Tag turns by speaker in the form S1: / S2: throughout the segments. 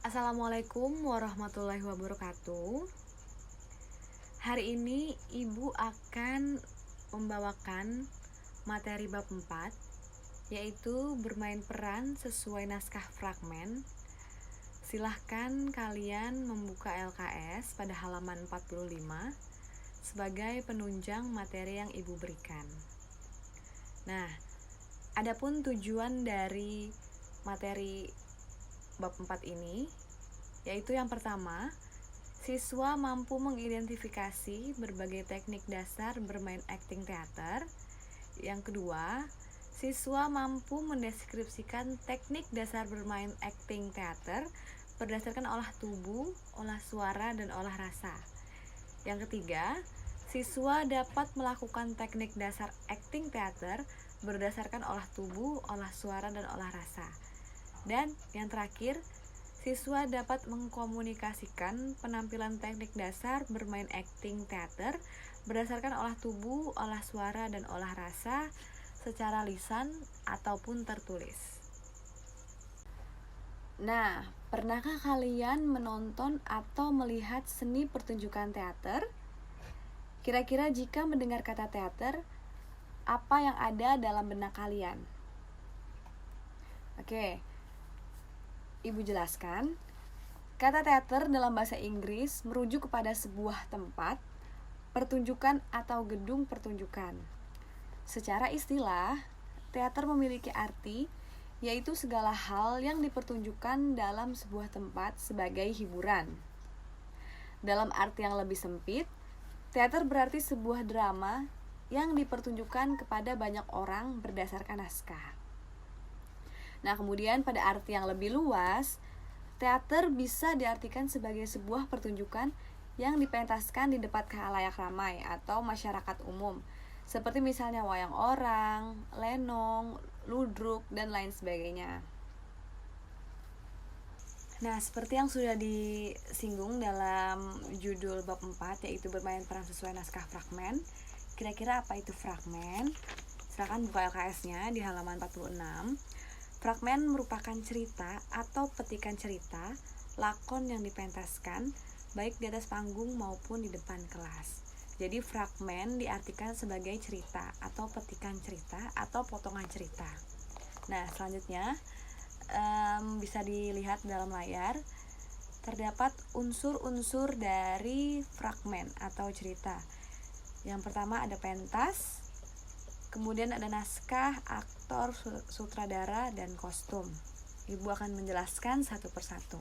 S1: Assalamualaikum warahmatullahi wabarakatuh. Hari ini Ibu akan membawakan materi bab 4, yaitu bermain peran sesuai naskah fragmen. Silahkan kalian membuka LKS pada halaman 45 sebagai penunjang materi yang Ibu berikan. Nah, adapun tujuan dari materi bab 4 ini, yaitu yang pertama, siswa mampu mengidentifikasi berbagai teknik dasar bermain akting teater. Yang kedua, siswa mampu mendeskripsikan teknik dasar bermain akting teater berdasarkan olah tubuh, olah suara, dan olah rasa. Yang ketiga, siswa dapat melakukan teknik dasar akting teater berdasarkan olah tubuh, olah suara, dan olah rasa. Dan yang terakhir, siswa dapat mengkomunikasikan penampilan teknik dasar bermain akting teater berdasarkan olah tubuh, olah suara, dan olah rasa secara lisan ataupun tertulis. Nah, pernahkah kalian menonton atau melihat seni pertunjukan teater? Kira-kira jika mendengar kata teater, apa yang ada dalam benak kalian? Oke, Ibu jelaskan. Kata teater dalam bahasa Inggris merujuk kepada sebuah tempat, pertunjukan atau gedung pertunjukan. Secara istilah, teater memiliki arti, yaitu segala hal yang dipertunjukkan dalam sebuah tempat sebagai hiburan. Dalam arti yang lebih sempit, teater berarti sebuah drama yang dipertunjukkan kepada banyak orang berdasarkan naskah. Nah, kemudian pada arti yang lebih luas, teater bisa diartikan sebagai sebuah pertunjukan yang dipentaskan di depan khalayak ramai atau masyarakat umum, seperti misalnya wayang orang, lenong, ludruk, dan lain sebagainya. Nah, seperti yang sudah disinggung dalam judul bab 4, yaitu bermain peran sesuai naskah fragmen. Kira-kira apa itu fragmen? Silakan buka LKS-nya di halaman 46. Fragmen merupakan cerita atau petikan cerita, lakon yang dipentaskan, baik di atas panggung maupun di depan kelas. Jadi fragmen diartikan sebagai cerita atau petikan cerita atau potongan cerita. Nah, selanjutnya bisa dilihat dalam layar, terdapat unsur-unsur dari fragmen atau cerita. Yang pertama ada pentas, kemudian ada naskah, aktor, sutradara, dan kostum. Ibu akan menjelaskan satu persatu.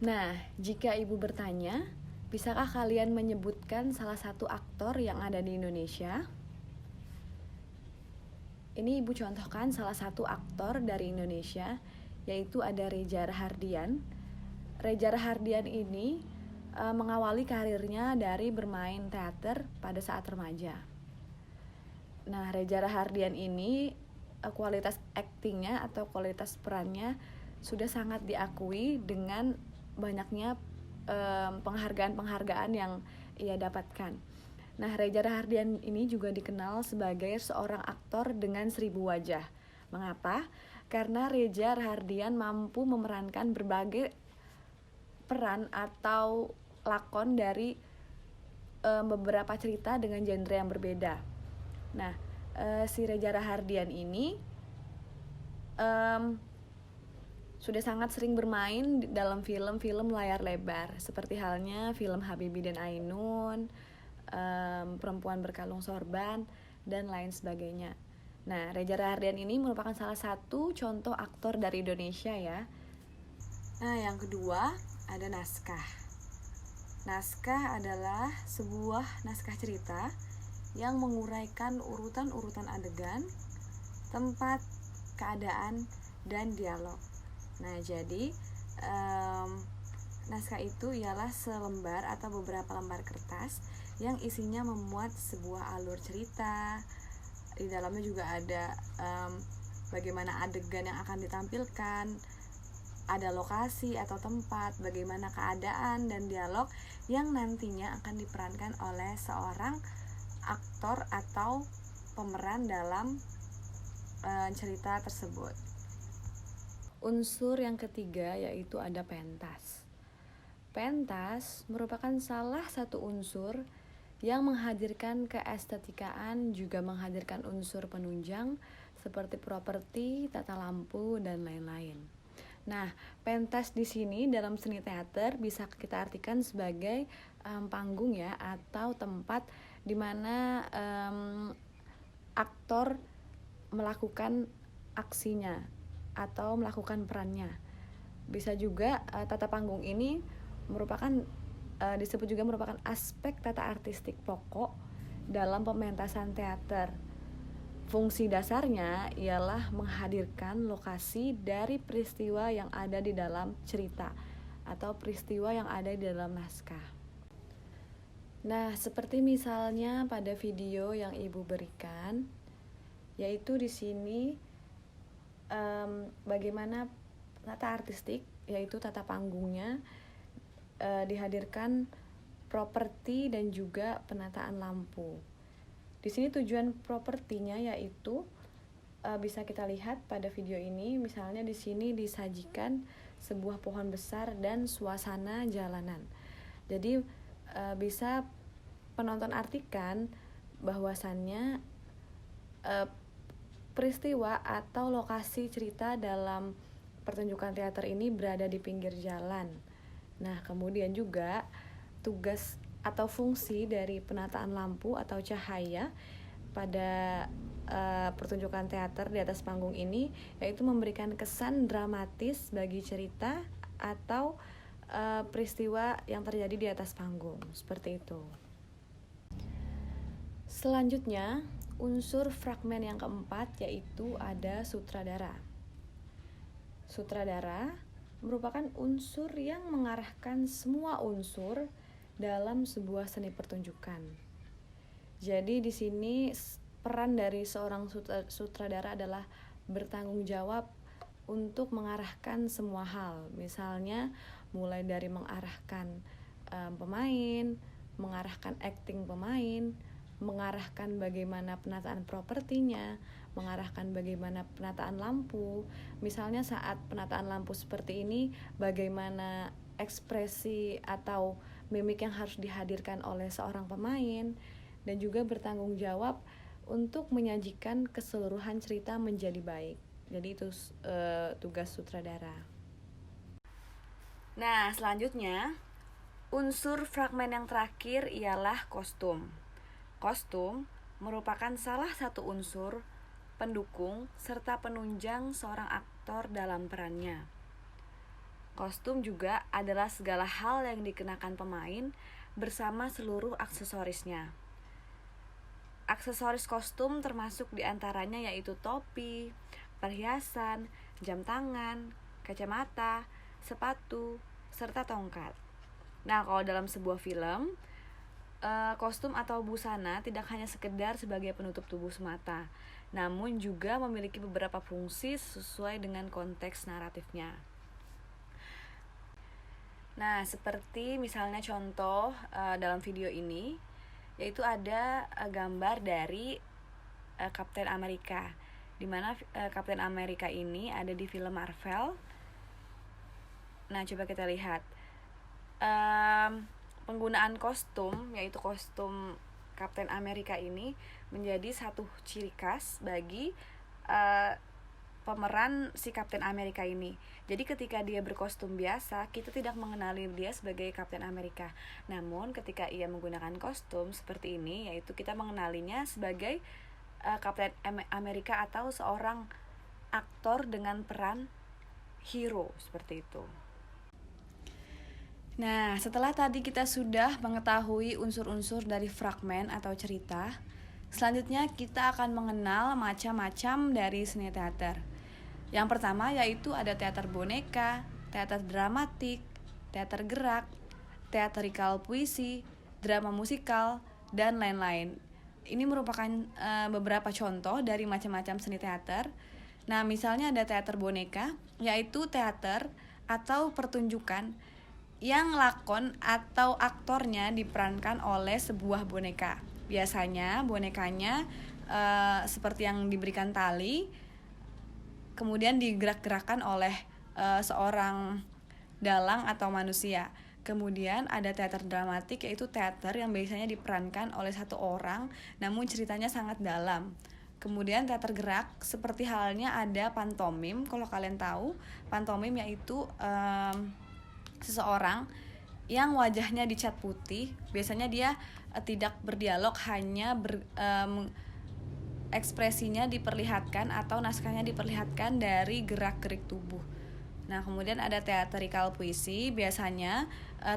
S1: Nah, jika Ibu bertanya, bisakah kalian menyebutkan salah satu aktor yang ada di Indonesia? Ini Ibu contohkan salah satu aktor dari Indonesia, yaitu ada Reza Rahardian. Reza Rahardian ini mengawali karirnya dari bermain teater pada saat remaja. Nah, Reza Rahardian ini kualitas aktingnya atau kualitas perannya sudah sangat diakui dengan banyaknya penghargaan-penghargaan yang ia dapatkan. Nah, Reza Rahardian ini juga dikenal sebagai seorang aktor dengan 1000 wajah. Mengapa? Karena Reza Rahardian mampu memerankan berbagai peran atau lakon dari beberapa cerita dengan genre yang berbeda. Nah, si Reza Rahardian ini sudah sangat sering bermain dalam film-film layar lebar, seperti halnya film Habibie dan Ainun, Perempuan Berkalung Sorban, dan lain sebagainya. Nah, Reza Rahardian ini merupakan salah satu contoh aktor dari Indonesia ya. Nah, yang kedua ada naskah. Naskah adalah sebuah naskah cerita yang menguraikan urutan-urutan adegan, tempat, keadaan, dan dialog. Nah, jadi naskah itu ialah selembar atau beberapa lembar kertas yang isinya memuat sebuah alur cerita. Di dalamnya juga ada bagaimana adegan yang akan ditampilkan, ada lokasi atau tempat, bagaimana keadaan dan dialog yang nantinya akan diperankan oleh seorang aktor atau pemeran dalam cerita tersebut. Unsur yang ketiga yaitu ada pentas. Pentas merupakan salah satu unsur yang menghadirkan keestetikaan, juga menghadirkan unsur penunjang seperti properti, tata lampu, dan lain-lain. Nah, pentas di sini dalam seni teater bisa kita artikan sebagai panggung ya, atau tempat di mana aktor melakukan aksinya atau melakukan perannya. Bisa juga tata panggung ini merupakan disebut juga merupakan aspek tata artistik pokok dalam pementasan teater. Fungsi dasarnya ialah menghadirkan lokasi dari peristiwa yang ada di dalam cerita atau peristiwa yang ada di dalam naskah. Nah, seperti misalnya pada video yang Ibu berikan, yaitu di sini bagaimana tata artistik, yaitu tata panggungnya dihadirkan properti dan juga penataan lampu. Di sini tujuan propertinya yaitu bisa kita lihat pada video ini, misalnya di sini disajikan sebuah pohon besar dan suasana jalanan. Jadi bisa penonton artikan bahwasannya peristiwa atau lokasi cerita dalam pertunjukan teater ini berada di pinggir jalan. Nah, kemudian juga tugas atau fungsi dari penataan lampu atau cahaya pada pertunjukan teater di atas panggung ini yaitu memberikan kesan dramatis bagi cerita atau peristiwa yang terjadi di atas panggung, seperti itu. Selanjutnya, unsur fragmen yang keempat yaitu ada sutradara. Sutradara merupakan unsur yang mengarahkan semua unsur dalam sebuah seni pertunjukan. Jadi di sini peran dari seorang sutradara adalah bertanggung jawab untuk mengarahkan semua hal. Misalnya mulai dari mengarahkan pemain, mengarahkan acting pemain, mengarahkan bagaimana penataan propertinya, mengarahkan bagaimana penataan lampu. Misalnya saat penataan lampu seperti ini, bagaimana ekspresi atau mimik yang harus dihadirkan oleh seorang pemain, dan juga bertanggung jawab untuk menyajikan keseluruhan cerita menjadi baik. Jadi itu tugas sutradara. Nah, selanjutnya unsur fragmen yang terakhir ialah kostum. Kostum merupakan salah satu unsur pendukung serta penunjang seorang aktor dalam perannya. Kostum juga adalah segala hal yang dikenakan pemain bersama seluruh aksesorisnya. Aksesoris kostum termasuk diantaranya yaitu topi, perhiasan, jam tangan, kacamata, sepatu, serta tongkat. Nah, kalau dalam sebuah film, kostum atau busana tidak hanya sekedar sebagai penutup tubuh semata, namun juga memiliki beberapa fungsi sesuai dengan konteks naratifnya. Nah, seperti misalnya contoh dalam video ini, yaitu ada gambar dari Kapten Amerika, di mana Kapten Amerika ini ada di film Marvel. Nah, coba kita lihat. Penggunaan kostum, yaitu kostum Kapten Amerika ini menjadi satu ciri khas bagi pemeran si Kapten Amerika ini. Jadi ketika dia berkostum biasa, kita tidak mengenali dia sebagai Kapten Amerika. Namun ketika ia menggunakan kostum seperti ini, yaitu kita mengenalinya sebagai Kapten Amerika atau seorang aktor dengan peran hero, seperti itu. Nah, setelah tadi kita sudah mengetahui unsur-unsur dari fragmen atau cerita, selanjutnya kita akan mengenal macam-macam dari seni teater. Yang pertama yaitu ada teater boneka, teater dramatik, teater gerak, teatrikal puisi, drama musikal, dan lain-lain. Ini merupakan beberapa contoh dari macam-macam seni teater. Nah, misalnya ada teater boneka, yaitu teater atau pertunjukan yang lakon atau aktornya diperankan oleh sebuah boneka. Biasanya bonekanya seperti yang diberikan tali
S2: kemudian digerak-gerakkan oleh seorang dalang atau manusia. Kemudian ada teater dramatik, yaitu teater yang biasanya diperankan oleh satu orang namun ceritanya sangat dalam. Kemudian teater gerak, seperti halnya ada pantomim. Kalau kalian tahu, pantomim yaitu seseorang yang wajahnya dicat putih. Biasanya dia tidak berdialog, hanya ekspresinya diperlihatkan atau naskahnya diperlihatkan dari gerak-gerik tubuh. Nah, kemudian ada teatrikal puisi. Biasanya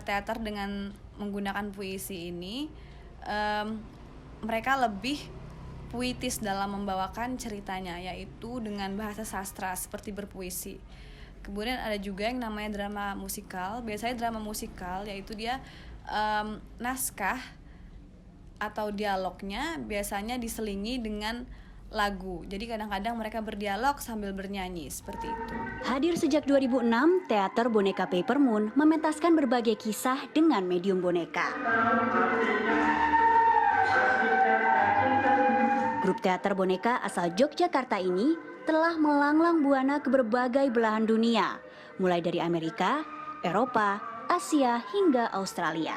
S2: teater dengan menggunakan puisi ini mereka lebih puitis dalam membawakan ceritanya, yaitu dengan bahasa sastra seperti berpuisi. Kemudian ada juga yang namanya drama musikal. Biasanya drama musikal yaitu dia naskah atau dialognya biasanya diselingi dengan lagu. Jadi kadang-kadang mereka berdialog sambil bernyanyi, seperti itu.
S3: Hadir sejak 2006, teater boneka Paper Moon mementaskan berbagai kisah dengan medium boneka. Grup teater boneka asal Yogyakarta ini telah melanglang buana ke berbagai belahan dunia, mulai dari Amerika, Eropa, Asia, hingga Australia.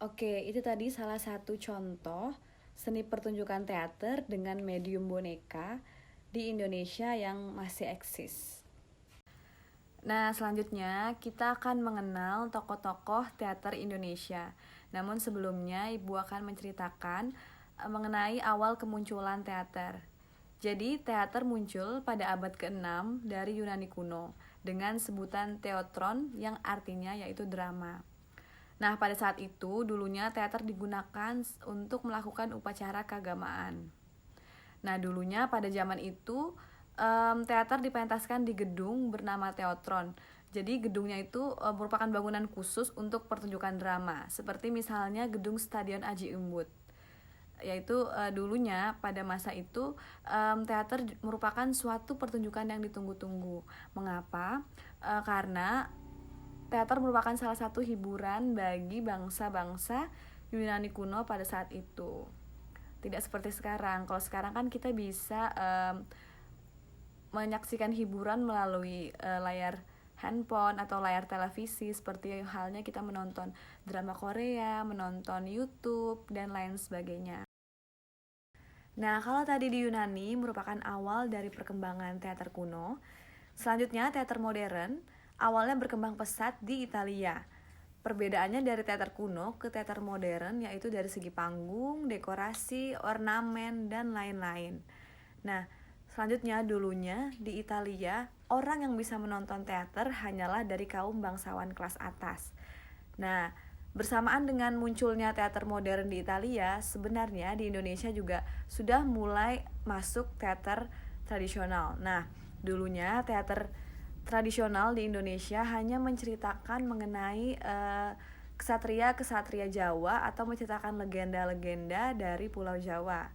S2: Oke, itu tadi salah satu contoh seni pertunjukan teater dengan medium boneka di Indonesia yang masih eksis. Nah, selanjutnya kita akan mengenal tokoh-tokoh teater Indonesia. Namun sebelumnya Ibu akan menceritakan mengenai awal kemunculan teater. Jadi, teater muncul pada abad ke-6 dari Yunani kuno dengan sebutan theatron yang artinya yaitu drama. Nah, pada saat itu dulunya teater digunakan untuk melakukan upacara keagamaan. Nah, dulunya pada zaman itu teater dipentaskan di gedung bernama teatron. Jadi gedungnya itu merupakan bangunan khusus untuk pertunjukan drama, seperti misalnya gedung Stadion Aji Umbut. Yaitu dulunya pada masa itu teater merupakan suatu pertunjukan yang ditunggu-tunggu. Mengapa? Karena teater merupakan salah satu hiburan bagi bangsa-bangsa Yunani kuno pada saat itu. Tidak seperti sekarang. Kalau sekarang kan kita bisa menyaksikan hiburan melalui layar handphone atau layar televisi, seperti halnya kita menonton drama Korea, menonton YouTube, dan lain sebagainya. Nah, kalau tadi di Yunani merupakan awal dari perkembangan teater kuno, selanjutnya teater modern awalnya berkembang pesat di Italia. Perbedaannya dari teater kuno ke teater modern yaitu dari segi panggung, dekorasi, ornamen, dan lain-lain. Nah, selanjutnya dulunya di Italia, orang yang bisa menonton teater hanyalah dari kaum bangsawan kelas atas. Nah, bersamaan dengan munculnya teater modern di Italia, sebenarnya di Indonesia juga sudah mulai masuk teater tradisional. Nah, dulunya teater tradisional di Indonesia hanya menceritakan mengenai kesatria-kesatria Jawa atau menceritakan legenda-legenda dari Pulau Jawa.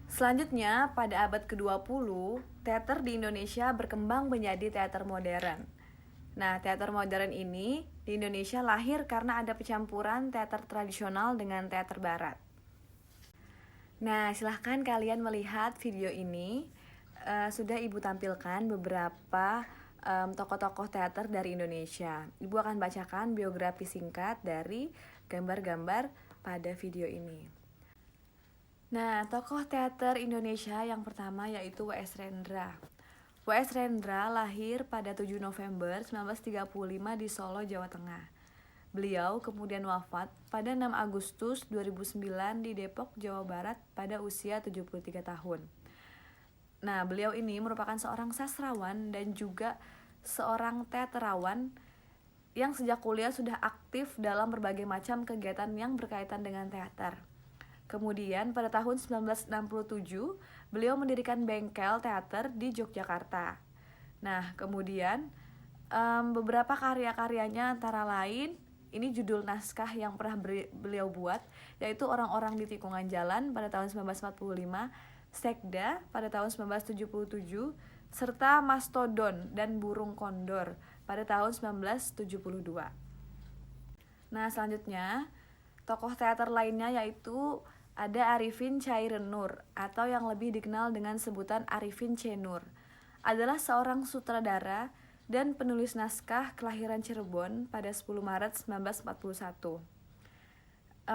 S2: Selanjutnya, pada abad ke-20, teater di Indonesia berkembang menjadi teater modern. Nah, teater modern ini di Indonesia lahir karena ada pencampuran teater tradisional dengan teater barat. Nah, silahkan kalian melihat video ini. Sudah Ibu tampilkan beberapa tokoh-tokoh teater dari Indonesia. Ibu akan bacakan biografi singkat dari gambar-gambar pada video ini. Nah, tokoh teater Indonesia yang pertama yaitu W.S. Rendra. W.S. Rendra lahir pada 7 November 1935 di Solo, Jawa Tengah. Beliau kemudian wafat pada 6 Agustus 2009 di Depok, Jawa Barat pada usia 73 tahun. Nah, beliau ini merupakan seorang sastrawan dan juga seorang teaterawan yang sejak kuliah sudah aktif dalam berbagai macam kegiatan yang berkaitan dengan teater. Kemudian pada tahun 1967, beliau mendirikan bengkel teater di Yogyakarta. Nah, kemudian beberapa karya-karyanya antara lain, ini judul naskah yang pernah beliau buat, yaitu Orang-orang di Tikungan Jalan pada tahun 1945, Sekda pada tahun 1977, serta Mastodon dan Burung Kondor pada tahun 1972. Nah, selanjutnya tokoh teater lainnya yaitu ada Arifin Chairenur atau yang lebih dikenal dengan sebutan Arifin C. Nur. Adalah seorang sutradara dan penulis naskah kelahiran Cirebon pada 10 Maret 1941.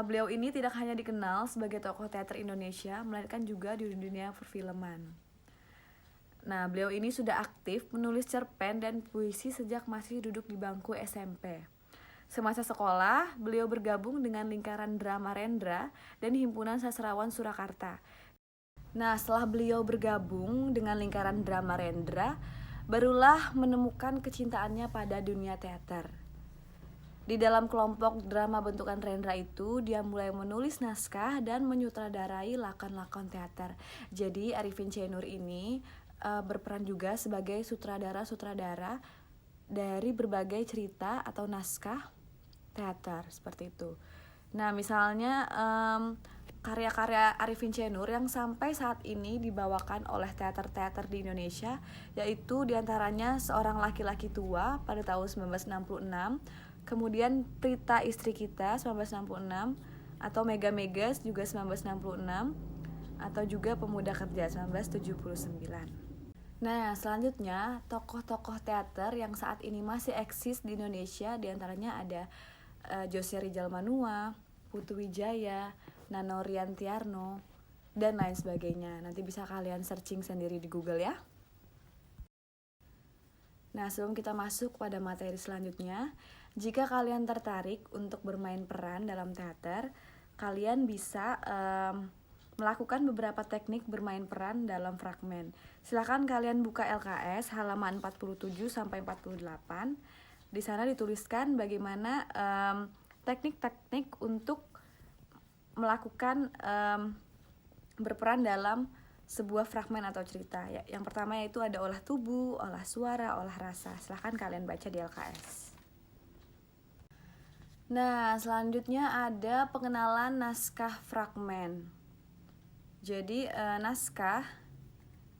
S2: Beliau ini tidak hanya dikenal sebagai tokoh teater Indonesia, melainkan juga di dunia perfilman. Nah, beliau ini sudah aktif menulis cerpen dan puisi sejak masih duduk di bangku SMP. Semasa sekolah, beliau bergabung dengan lingkaran drama Rendra dan Himpunan Sastrawan Surakarta. Nah, setelah beliau bergabung dengan lingkaran drama Rendra, barulah menemukan kecintaannya pada dunia teater. Di dalam kelompok drama bentukan Rendra itu, dia mulai menulis naskah dan menyutradarai lakon-lakon teater. Jadi, Arifin C. Nur ini berperan juga sebagai sutradara-sutradara dari berbagai cerita atau naskah teater, seperti itu. Nah, misalnya karya-karya Arifin C. Nur yang sampai saat ini dibawakan oleh teater-teater di Indonesia, yaitu diantaranya Seorang Laki-Laki Tua pada tahun 1966, kemudian Prita Istri Kita 1966, atau Mega Megas juga 1966, atau juga Pemuda Kerja 1979. Nah, selanjutnya tokoh-tokoh teater yang saat ini masih eksis di Indonesia, diantaranya ada Jose Rizal Manua, Putu Wijaya, Nano Riantiarno, dan lain sebagainya. Nanti bisa kalian searching sendiri di Google ya. Nah, sebelum kita masuk pada materi selanjutnya, jika kalian tertarik untuk bermain peran dalam teater, kalian bisa melakukan beberapa teknik bermain peran dalam fragmen. Silakan kalian buka LKS halaman 47-48. Di sana dituliskan bagaimana teknik-teknik untuk melakukan berperan dalam sebuah fragmen atau cerita. Yang pertama yaitu ada olah tubuh, olah suara, olah rasa. Silakan kalian baca di LKS. Nah, selanjutnya ada pengenalan naskah fragmen. Jadi, naskah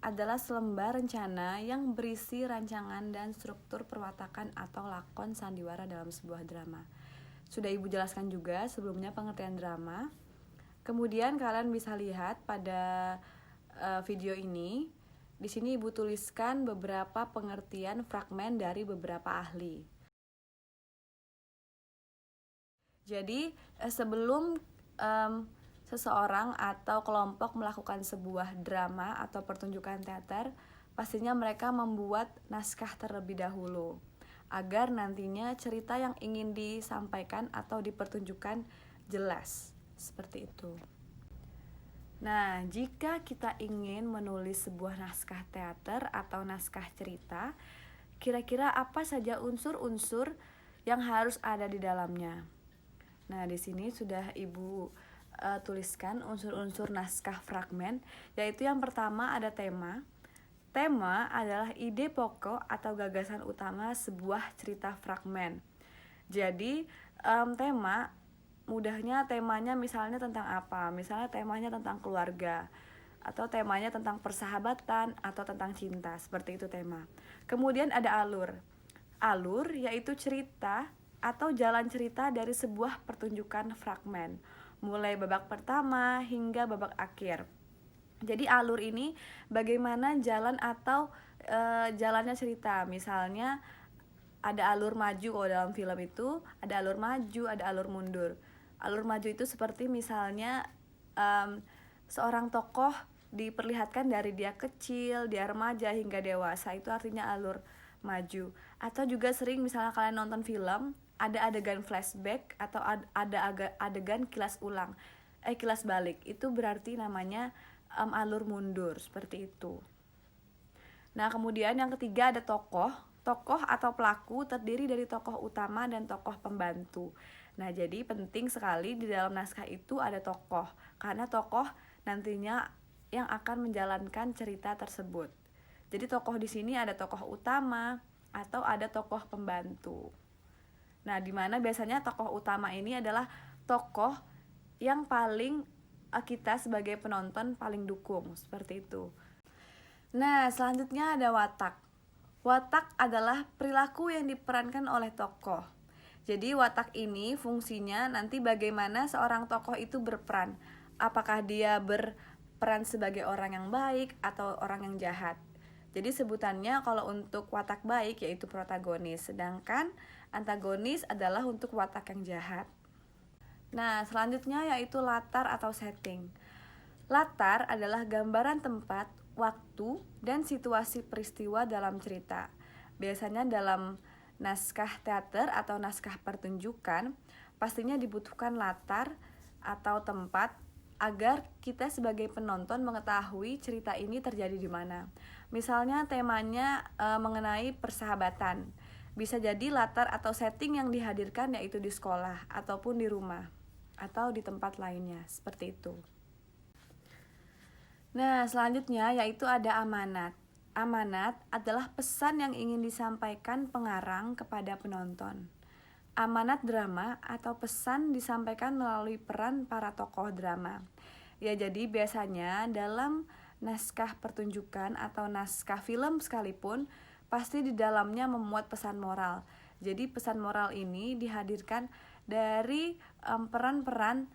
S2: adalah selembar rencana yang berisi rancangan dan struktur perwatakan atau lakon sandiwara dalam sebuah drama. Sudah Ibu jelaskan juga sebelumnya pengertian drama. Kemudian kalian bisa lihat pada video ini. Di sini Ibu tuliskan beberapa pengertian fragmen dari beberapa ahli. Jadi, sebelum seseorang atau kelompok melakukan sebuah drama atau pertunjukan teater, pastinya mereka membuat naskah terlebih dahulu agar nantinya cerita yang ingin disampaikan atau dipertunjukkan jelas, seperti itu. Nah, jika kita ingin menulis sebuah naskah teater atau naskah cerita, kira-kira apa saja unsur-unsur yang harus ada di dalamnya? Nah, di sini sudah Ibu tuliskan unsur-unsur naskah fragmen, yaitu yang pertama ada tema. Tema adalah ide pokok atau gagasan utama sebuah cerita fragmen. Jadi tema, mudahnya temanya misalnya tentang apa? Misalnya temanya tentang keluarga, atau temanya tentang persahabatan, atau tentang cinta, seperti itu tema. Kemudian ada alur. Alur yaitu cerita atau jalan cerita dari sebuah pertunjukan fragmen, mulai babak pertama hingga babak akhir. Jadi alur ini bagaimana jalan atau jalannya cerita. Misalnya ada alur maju, kalau dalam film itu ada alur maju, ada alur mundur. Alur maju itu seperti misalnya seorang tokoh diperlihatkan dari dia kecil, dia remaja hingga dewasa, itu artinya alur maju. Atau juga sering misalnya kalian nonton film, ada adegan flashback atau ada adegan kilas balik, itu berarti namanya alur mundur, seperti itu. Nah, kemudian yang ketiga ada tokoh atau pelaku terdiri dari tokoh utama dan tokoh pembantu. Nah, jadi penting sekali di dalam naskah itu ada tokoh, karena tokoh nantinya yang akan menjalankan cerita tersebut. Jadi tokoh di sini ada tokoh utama atau ada tokoh pembantu. Nah, di mana biasanya tokoh utama ini adalah tokoh yang paling kita sebagai penonton paling dukung, seperti itu. Nah, selanjutnya ada watak. Watak adalah perilaku yang diperankan oleh tokoh. Jadi watak ini fungsinya nanti bagaimana seorang tokoh itu berperan, apakah dia berperan sebagai orang yang baik atau orang yang jahat. Jadi sebutannya kalau untuk watak baik yaitu protagonis, sedangkan antagonis adalah untuk watak yang jahat. Nah, selanjutnya yaitu latar atau setting. Latar adalah gambaran tempat, waktu, dan situasi peristiwa dalam cerita. Biasanya dalam naskah teater atau naskah pertunjukan, pastinya dibutuhkan latar atau tempat agar kita sebagai penonton mengetahui cerita ini terjadi di mana. Misalnya temanya mengenai persahabatan. Bisa jadi latar atau setting yang dihadirkan yaitu di sekolah ataupun di rumah atau di tempat lainnya, seperti itu. Nah, selanjutnya yaitu ada amanat. Amanat adalah pesan yang ingin disampaikan pengarang kepada penonton. Amanat drama atau pesan disampaikan melalui peran para tokoh drama. Ya, jadi biasanya dalam naskah pertunjukan atau naskah film sekalipun pasti di dalamnya memuat pesan moral. Jadi pesan moral ini dihadirkan dari peran-peran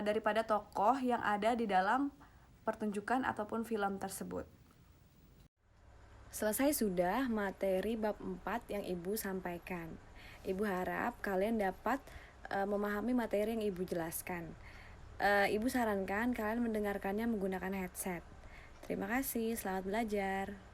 S2: daripada tokoh yang ada di dalam pertunjukan ataupun film tersebut.
S1: Selesai sudah materi bab 4 yang Ibu sampaikan. Ibu harap kalian dapat memahami materi yang Ibu jelaskan. Ibu sarankan kalian mendengarkannya menggunakan headset. Terima kasih, selamat belajar.